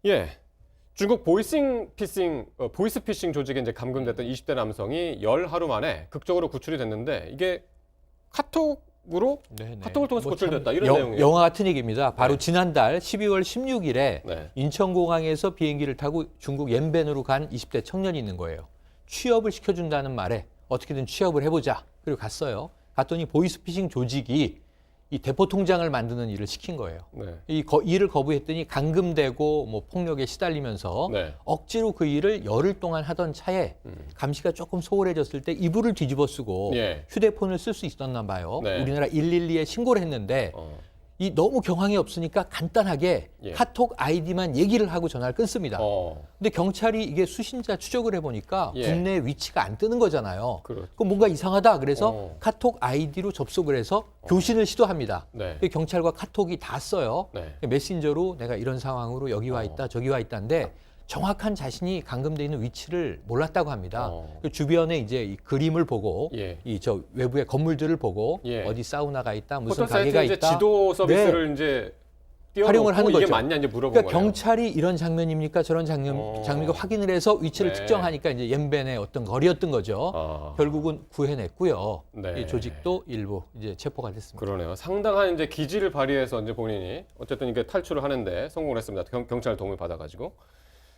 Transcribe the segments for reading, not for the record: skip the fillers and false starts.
예. 중국 보이스피싱 조직에 이제 감금됐던 20대 남성이 열 하루 만에 극적으로 구출이 됐는데 이게 카톡으로 네네. 카톡을 통해서 뭐 구출됐다 이런 내용이에요. 영화 같은 얘기입니다. 바로 네. 지난달 12월 16일에 네. 인천공항에서 비행기를 타고 중국 옌벤으로 간 20대 청년이 있는 거예요. 취업을 시켜준다는 말에 어떻게든 취업을 해보자. 그리고 갔어요. 갔더니 보이스피싱 조직이 이 대포 통장을 만드는 일을 시킨 거예요. 네. 일을 거부했더니 감금되고 뭐 폭력에 시달리면서 네. 억지로 그 일을 열흘 동안 하던 차에 감시가 조금 소홀해졌을 때 이불을 뒤집어 쓰고 예. 휴대폰을 쓸 수 있었나 봐요. 네. 우리나라 112에 신고를 했는데 이 너무 경황이 없으니까 간단하게 예. 카톡 아이디만 얘기를 하고 전화를 끊습니다. 근데 경찰이 이게 수신자 추적을 해보니까 예. 국내 위치가 안 뜨는 거잖아요. 그렇죠. 그럼 뭔가 이상하다. 그래서 카톡 아이디로 접속을 해서 교신을 시도합니다. 네. 경찰과 카톡이 다 써요. 네. 메신저로 내가 이런 상황으로 여기 와 있다, 저기 와 있다인데 정확한 자신이 감금돼 있는 위치를 몰랐다고 합니다. 그 주변에 이제 이 그림을 보고 예. 이 저 외부의 건물들을 보고 예. 어디 사우나가 있다, 무슨 포털 사이트 가게가 이제 있다. 지도 서비스를 이제 띄워놓고 활용을 하는 이게 거죠. 맞냐 이제 물어본 그러니까 거예요. 경찰이 이런 장면입니까? 저런 장면을 확인을 해서 위치를 네. 특정하니까 이제 옌벤의 어떤 거리였던 거죠. 결국은 구해냈고요. 네. 이 조직도 일부 이제 체포가 됐습니다. 그러네요. 상당한 이제 기지를 발휘해서 이제 본인이 어쨌든 이게 탈출을 하는데 성공을 했습니다. 경찰 도움을 받아가지고.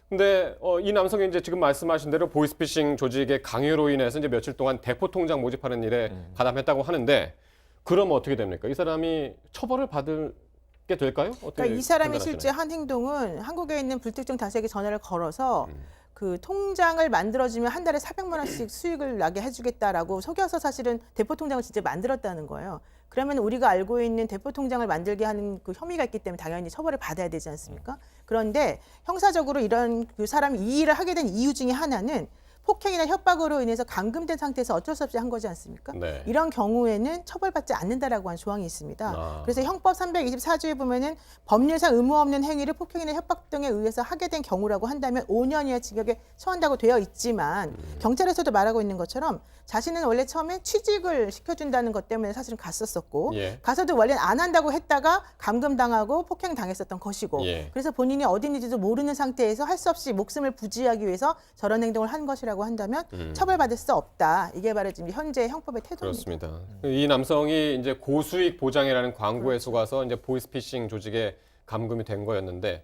근데 이 남성이 이제 지금 말씀하신 대로 보이스피싱 조직의 강요로 인해서 이제 며칠 동안 대포 통장 모집하는 일에 가담했다고 하는데 그럼 어떻게 됩니까? 이 사람이 처벌을 받게 될까요? 어떻게 그러니까 이 사람이 판단하시나요? 실제 한 행동은 한국에 있는 불특정 다수에게 전화를 걸어서 그 통장을 만들어주면 한 달에 400만 원씩 수익을 나게 해주겠다라고 속여서 사실은 대포 통장을 진짜 만들었다는 거예요. 그러면 우리가 알고 있는 대포 통장을 만들게 하는 그 혐의가 있기 때문에 당연히 처벌을 받아야 되지 않습니까? 그런데 형사적으로 이런 그 사람이 이 일을 하게 된 이유 중에 하나는 폭행이나 협박으로 인해서 감금된 상태에서 어쩔 수 없이 한 거지 않습니까? 네. 이런 경우에는 처벌받지 않는다라고 하는 조항이 있습니다. 그래서 형법 324조에 보면은 법률상 의무 없는 행위를 폭행이나 협박 등에 의해서 하게 된 경우라고 한다면 5년 이하 징역에 처한다고 되어 있지만 경찰에서도 말하고 있는 것처럼 자신은 원래 처음에 취직을 시켜준다는 것 때문에 사실은 갔었었고 예. 가서도 원래는 안 한다고 했다가 감금당하고 폭행당했었던 것이고 예. 그래서 본인이 어디 있는지도 모르는 상태에서 할 수 없이 목숨을 부지하기 위해서 저런 행동을 한 것이라고 한다면 처벌받을 수 없다. 이게 바로 지금 현재 형법의 태도입니다. 그렇습니다. 이 남성이 이제 고수익 보장이라는 광고에 속아서 이제 보이스피싱 조직에 감금이 된 거였는데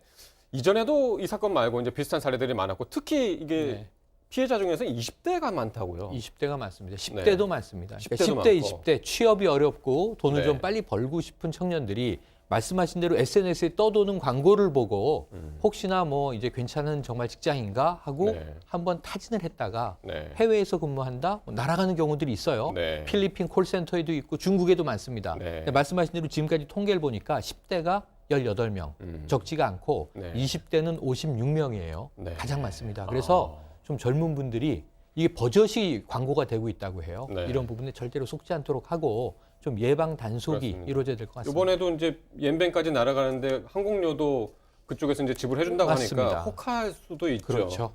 이전에도 이 사건 말고 이제 비슷한 사례들이 많았고 특히 이게 네. 피해자 중에서 20대가 많다고요. 20대가 많습니다. 10대도 네. 많습니다. 10대도 그러니까 10대, 많고. 20대 취업이 어렵고 돈을 네. 좀 빨리 벌고 싶은 청년들이 말씀하신 대로 SNS에 떠도는 광고를 보고 혹시나 뭐 이제 괜찮은 정말 직장인가 하고 네. 한번 타진을 했다가 네. 해외에서 근무한다 뭐 날아가는 경우들이 있어요. 네. 필리핀 콜센터에도 있고 중국에도 많습니다. 네. 근데 말씀하신 대로 지금까지 통계를 보니까 10대가 18명 적지가 않고 네. 20대는 56명이에요. 네. 가장 많습니다. 그래서 좀 젊은 분들이 이게 버젓이 광고가 되고 있다고 해요. 네. 이런 부분에 절대로 속지 않도록 하고 좀 예방 단속이 그렇습니다. 이루어져야 될 것 같습니다. 이번에도 이제 옌벤까지 날아가는데 항공료도 그쪽에서 이제 지불해 준다고 하니까 맞습니다. 혹할 수도 있죠. 그렇죠.